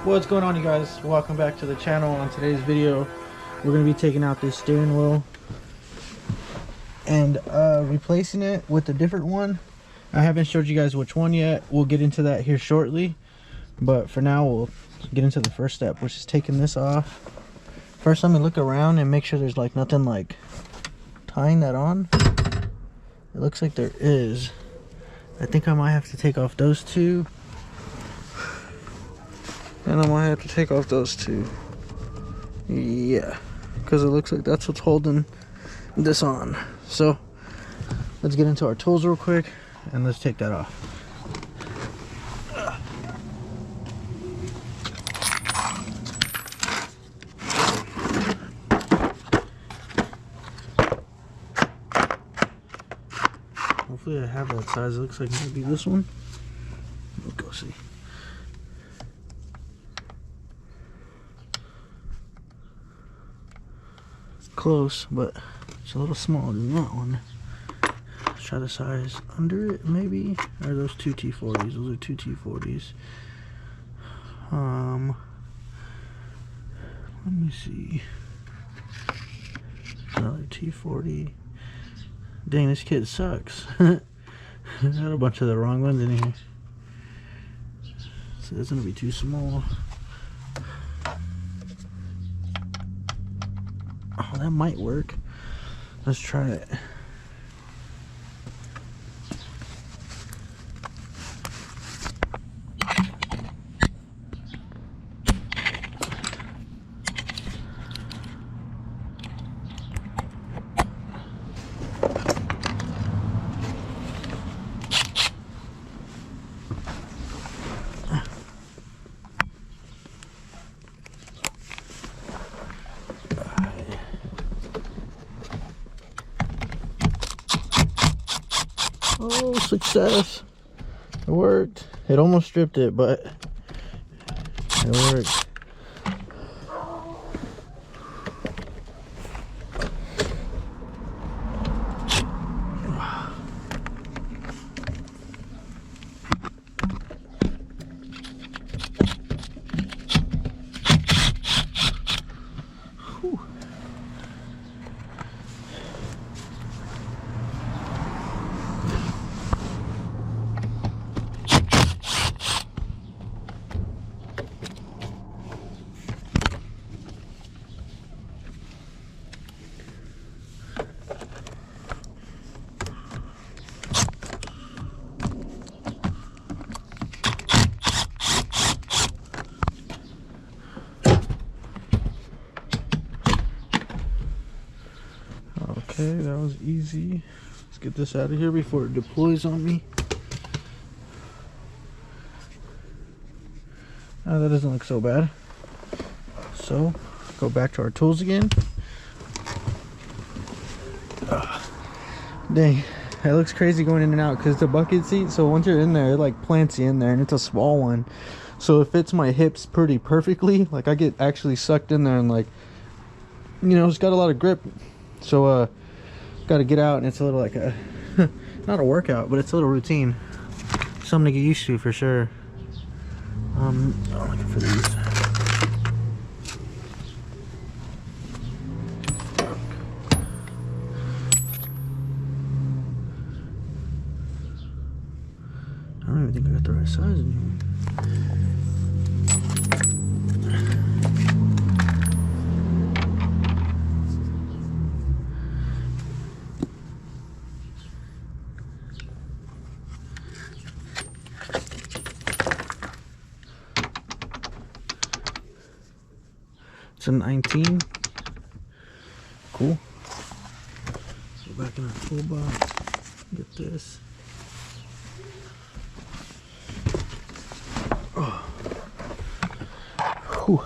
What's going on, you guys? Welcome back to the channel. On today's video, we're going to be taking out this steering wheel and replacing it with a different one. I haven't showed you guys which one yet. We'll get into that here shortly, but for now we'll get into the first step, which is taking this off. First, let me look around and make sure there's like nothing like tying that on. It looks like there is. I think I might have to take off those two, and I might have to take off those two. Yeah, because it looks like that's what's holding this on. So let's get into our tools real quick and let's take that off. Hopefully I have that size. It looks like maybe this one. We'll go see. Close, but it's a little smaller than that one. Let's try the size under it, maybe. Or those two T40s. Those are two T40s. Let me see. Another T40. Dang, this kid sucks. There's a bunch of the wrong ones in here. So it's gonna be too small. Oh, that might work. Let's try it. Oh, success. It worked. It almost stripped it, but it worked. Whew. Okay, that was easy. Let's get this out of here before it deploys on me. Oh, that doesn't look so bad. So, go back to our tools again. Dang, it looks crazy going in and out because it's a bucket seat. So once you're in there, it like plants you in there, and it's a small one. So it fits my hips pretty perfectly. Like I get actually sucked in there and like, you know, it's got a lot of grip. So got to get out, and it's a little like a not a workout, but it's a little routine, something to get used to for sure. I'm looking for these. I don't even think I got the right size in here. It's a 19. Cool. Go back in our toolbox. Get this. Oh. Whew.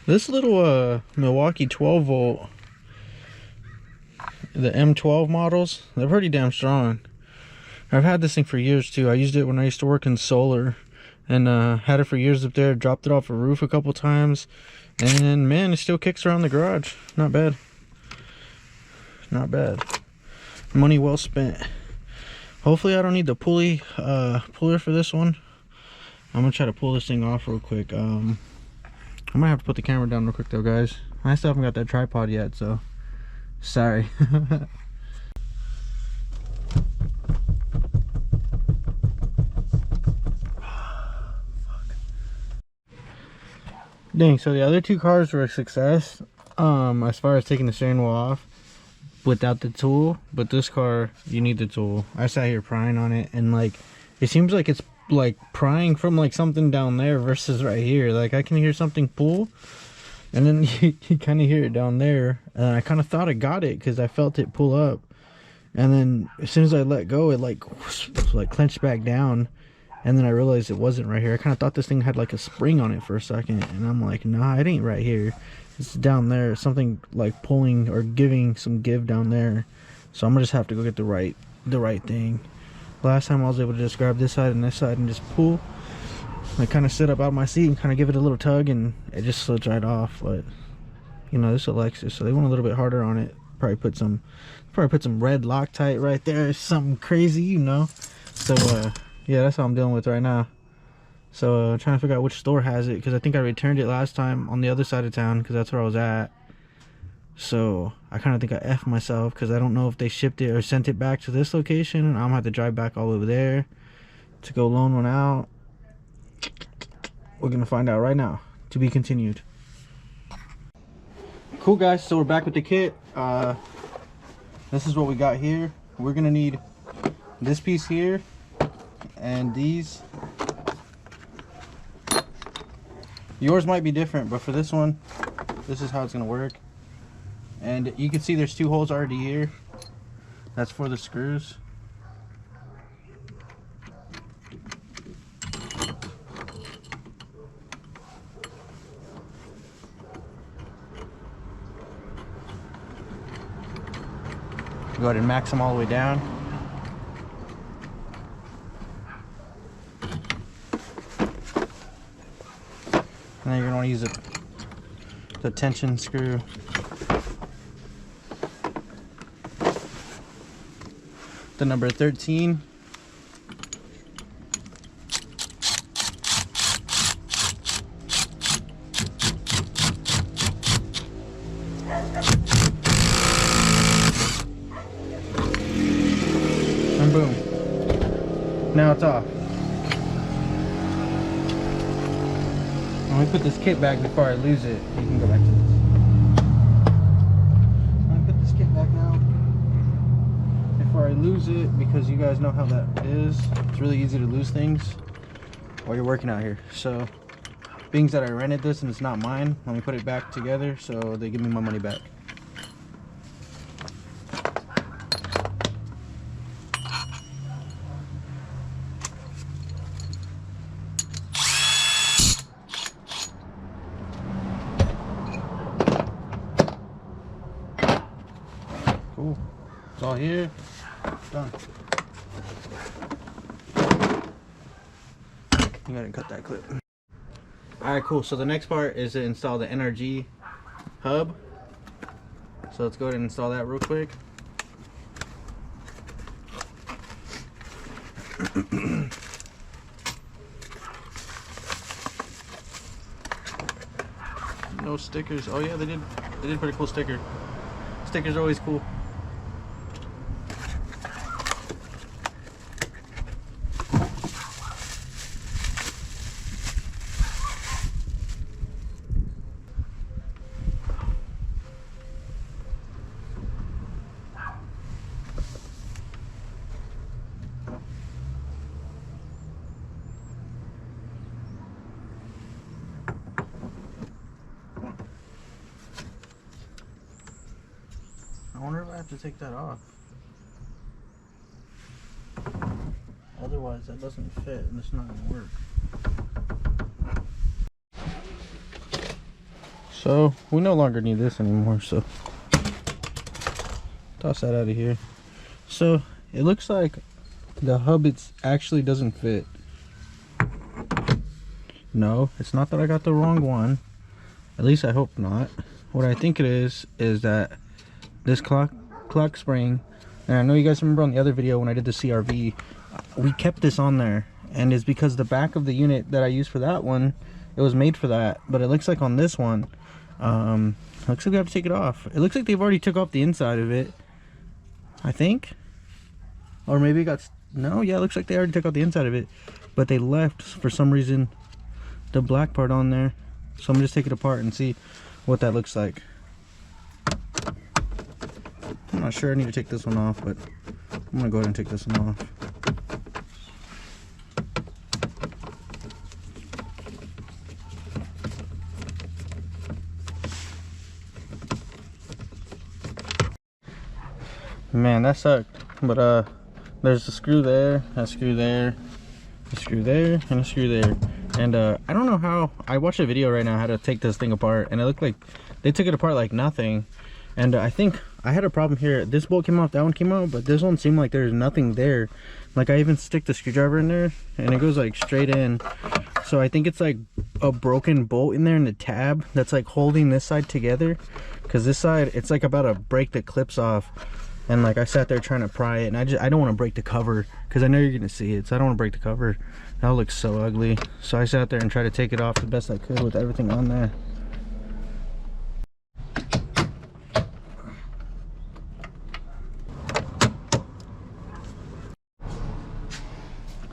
This little Milwaukee 12 volt, the M12 models, they're pretty damn strong. I've had this thing for years too. I used it when I used to work in solar, and had it for years up there. Dropped it off a roof a couple times, and man, it still kicks around the garage. Not bad. Not bad. Money well spent. Hopefully I don't need the puller for this one. I'm gonna try to pull this thing off real quick. I might have to put the camera down real quick though, guys. I still haven't got that tripod yet, so sorry. Dang, so the other two cars were a success as far as taking the steering wheel off without the tool, but this car, you need the tool. I sat here prying on it, and like it seems like it's like prying from like something down there versus right here. Like I can hear something pull, and then you kind of hear it down there, and I kind of thought I got it because I felt it pull up, and then as soon as I let go, it like clenched back down. And then I realized it wasn't right here. I kind of thought this thing had like a spring on it for a second. And I'm like, nah, it ain't right here. It's down there. Something like pulling or giving some give down there. So I'm going to just have to go get the right thing. Last time I was able to just grab this side and this side and just pull. I kind of sit up out of my seat and kind of give it a little tug. And it just slipped right off. But, you know, this is a Lexus. So they went a little bit harder on it. Probably put some red Loctite right there. Something crazy, you know. So, yeah, that's what I'm dealing with right now. So trying to figure out which store has it, because I think I returned it last time on the other side of town, because that's where I was at. So I kind of think I effed myself, because I don't know if they shipped it or sent it back to this location, and I'm gonna have to drive back all over there to go loan one out. We're gonna find out right now. To be continued. Cool, guys, so we're back with the kit. This is what we got here. We're gonna need this piece here and these. Yours might be different, but for this one, this is how it's gonna work. And you can see there's 2 holes already here. That's for the screws. Go ahead and max them all the way down. And then you're going to want to use the tension screw. The number 13. And boom. Now it's off. Let me put this kit back before I lose it. You can go back to this. Let me put this kit back now before I lose it, because you guys know how that is. It's really easy to lose things while you're working out here. So, being that I rented this and it's not mine, let me put it back together so they give me my money back. Cool. It's all here. Done. You gotta cut that clip. Alright, cool. So the next part is to install the NRG hub. So let's go ahead and install that real quick. No stickers. Oh yeah, they did pretty cool sticker. Stickers are always cool. I wonder if I have to take that off. Otherwise that doesn't fit and it's not gonna work. So we no longer need this anymore, so toss that out of here. So it looks like the hub actually doesn't fit. No, it's not that I got the wrong one. At least I hope not. What I think it is that this clock spring, and I know you guys remember on the other video when I did the CRV, we kept this on there, and it's because the back of the unit that I used for that one, it was made for that. But it looks like on this one, looks like we have to take it off. It looks like they've already took off the inside of it, I think. Or maybe it got, no, yeah, it looks like they already took out the inside of it, but they left for some reason the black part on there. So I'm gonna just take it apart and see what that looks like. I'm not sure, I need to take this one off, but I'm gonna go ahead and take this one off. Man, that sucked. But there's a screw there, a screw there, a screw there, and a screw there. And I don't know how, I watched a video right now how to take this thing apart, and it looked like they took it apart like nothing. And I think I had a problem here. This bolt came off, that one came out, but this one seemed like there's nothing there. Like I even stick the screwdriver in there and it goes like straight in. So I think it's like a broken bolt in there in the tab that's like holding this side together, because this side, it's like about to break the clips off. And like I sat there trying to pry it, and I don't want to break the cover because I know you're gonna see it, so I don't want to break the cover. That looks so ugly. So I sat there and tried to take it off the best I could with everything on there.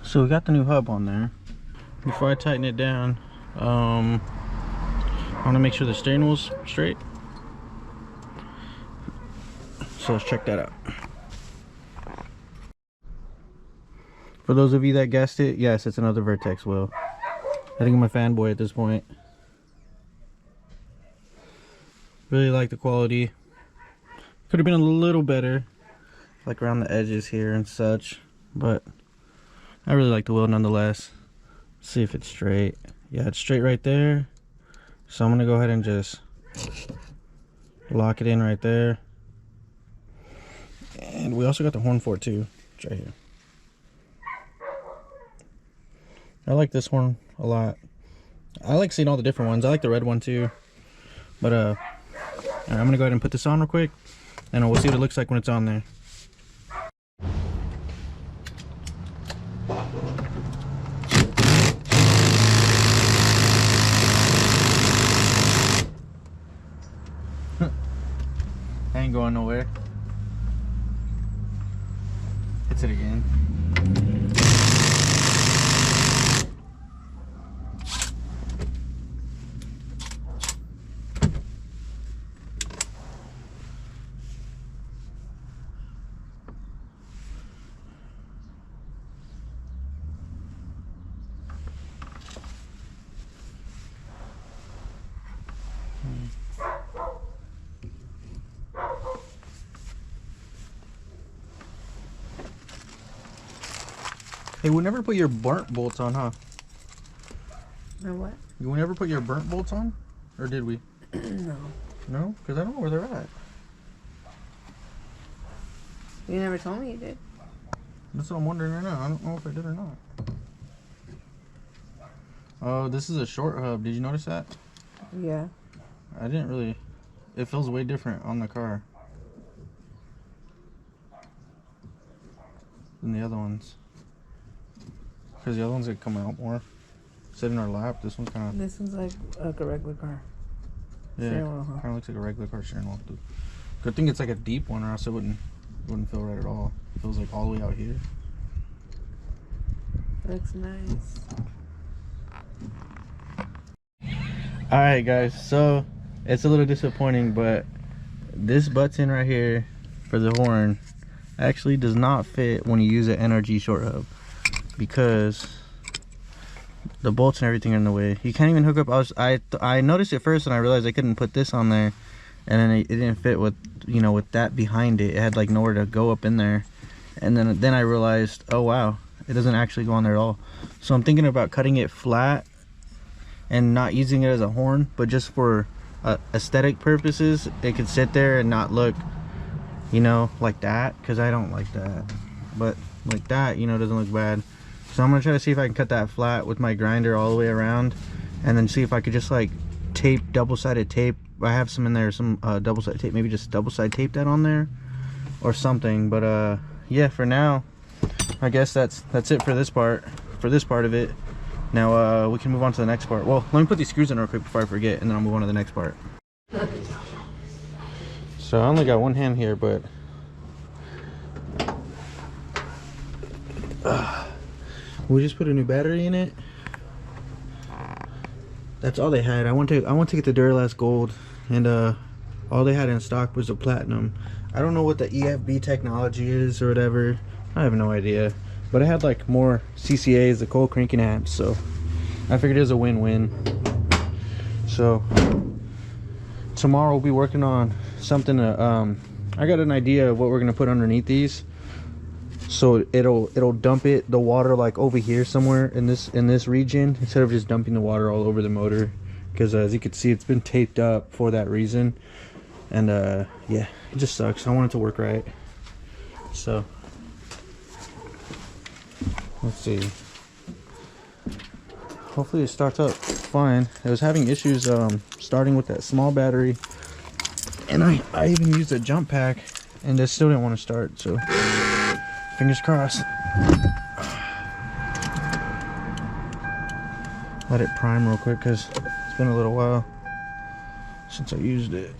So we got the new hub on there. Before I tighten it down, I want to make sure the steering wheel's straight. So let's check that out. For those of you that guessed it, yes, it's another Vertex wheel. I think I'm a fanboy at this point. Really like the quality. Could have been a little better, like around the edges here and such, but I really like the wheel nonetheless. Let's see if it's straight. Yeah, it's straight right there. So I'm gonna go ahead and just lock it in right there. And we also got the horn for it too. It's right here. I like this horn a lot. I like seeing all the different ones. I like the red one too. But all right, I'm gonna go ahead and put this on real quick, and we'll see what it looks like when it's on there. I ain't going nowhere. Hits it again. Hey, we never put your burnt bolts on, huh? My what? You never put your burnt bolts on? Or did we? No. No? Because I don't know where they're at. You never told me you did. That's what I'm wondering right now. I don't know if I did or not. Oh, this is a short hub. Did you notice that? Yeah. I didn't really. It feels way different on the car than the other ones. Because the other ones that come out more. Sit in our lap. This one's kind of. This one's like a regular car. Yeah, kind of looks like a regular car steering wheel. Good thing it's like a deep one, or else it wouldn't feel right at all. It feels like all the way out here. Looks nice. All right, guys. So it's a little disappointing, but this button right here for the horn actually does not fit when you use an NRG short hub, because the bolts and everything are in the way. You can't even hook up. I noticed it first and I realized I couldn't put this on there, and then it didn't fit with, you know, with that behind it. It had like nowhere to go up in there, and then I realized, oh wow, it doesn't actually go on there at all. So I'm thinking about cutting it flat and not using it as a horn, but just for aesthetic purposes. It could sit there and not look, you know, like that, because I don't like that. But like that, you know, doesn't look bad. So I'm gonna try to see if I can cut that flat with my grinder all the way around, and then see if I could just like tape, double-sided tape. I have some in there, some double-sided tape, maybe just double-sided tape that on there or something. But yeah, for now I guess that's it for this part of it. Now we can move on to the next part. Well, let me put these screws in real quick before I forget, and then I'll move on to the next part. So I only got one hand here, but we just put a new battery in it. That's all they had. I want to get the Duralast Gold, and all they had in stock was a Platinum. I don't know what the EFB technology is or whatever. I have no idea. But it had like more CCAs, the cold cranking amps, so I figured it was a win-win. So tomorrow we'll be working on something to, I got an idea of what we're gonna put underneath these. So it'll dump the water like over here somewhere in this region, instead of just dumping the water all over the motor, because as you can see, it's been taped up for that reason. And yeah, it just sucks. I want it to work right. So let's see, hopefully it starts up fine. I was having issues starting with that small battery, and I even used a jump pack and it still didn't want to start, so fingers crossed. Let it prime real quick because it's been a little while since I used it.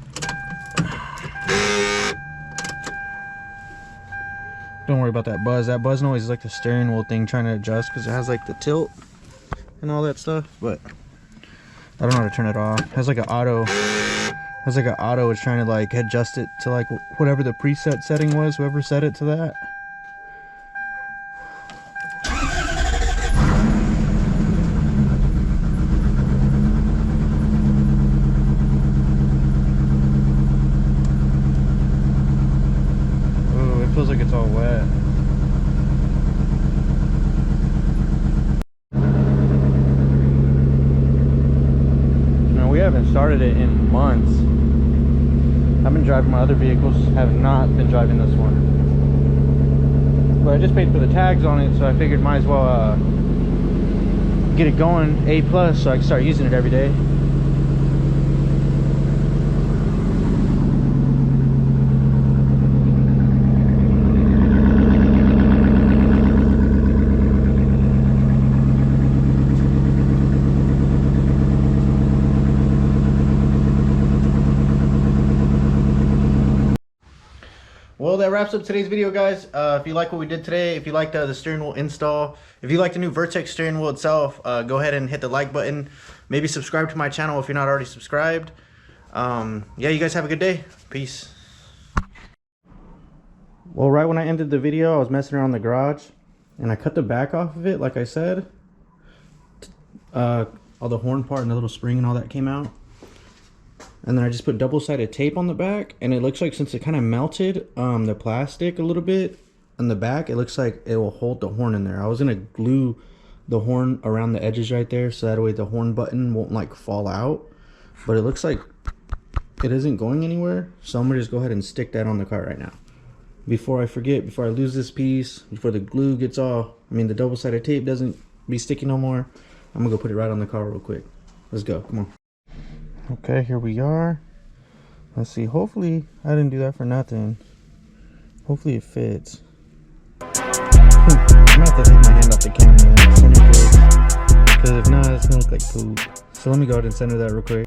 Don't worry about that buzz. That buzz noise is like the steering wheel thing trying to adjust, because it has like the tilt and all that stuff, but I don't know how to turn it off. It has like an auto. Has like an auto is trying to like adjust it to like whatever the preset setting was, whoever set it to that. Feels like it's all wet. Now we haven't started it in months. I've been driving my other vehicles, have not been driving this one. But I just paid for the tags on it, so I figured might as well get it going A+, so I can start using it every day. Well, that wraps up today's video, guys. If you like what we did today, if you like the steering wheel install, if you like the new Vertex steering wheel itself, go ahead and hit the like button. Maybe subscribe to my channel if you're not already subscribed. Yeah, you guys have a good day. Peace. Well, right when I ended the video, I was messing around the garage, and I cut the back off of it, like I said. All the horn part and the little spring and all that came out. And then I just put double-sided tape on the back, and it looks like, since it kind of melted the plastic a little bit on the back, it looks like it will hold the horn in there. I was gonna glue the horn around the edges right there, so that way the horn button won't like fall out, but it looks like it isn't going anywhere, so I'm gonna just go ahead and stick that on the car right now before I forget, before I lose this piece, before the glue gets all, the double-sided tape doesn't be sticky no more. I'm gonna go put it right on the car real quick. Let's go, come on. Okay, here we are. Let's see, hopefully I didn't do that for nothing. Hopefully it fits. I'm gonna have to take my hand off the camera and center it, because if not, it's gonna look like poop. So let me go ahead and center that real quick.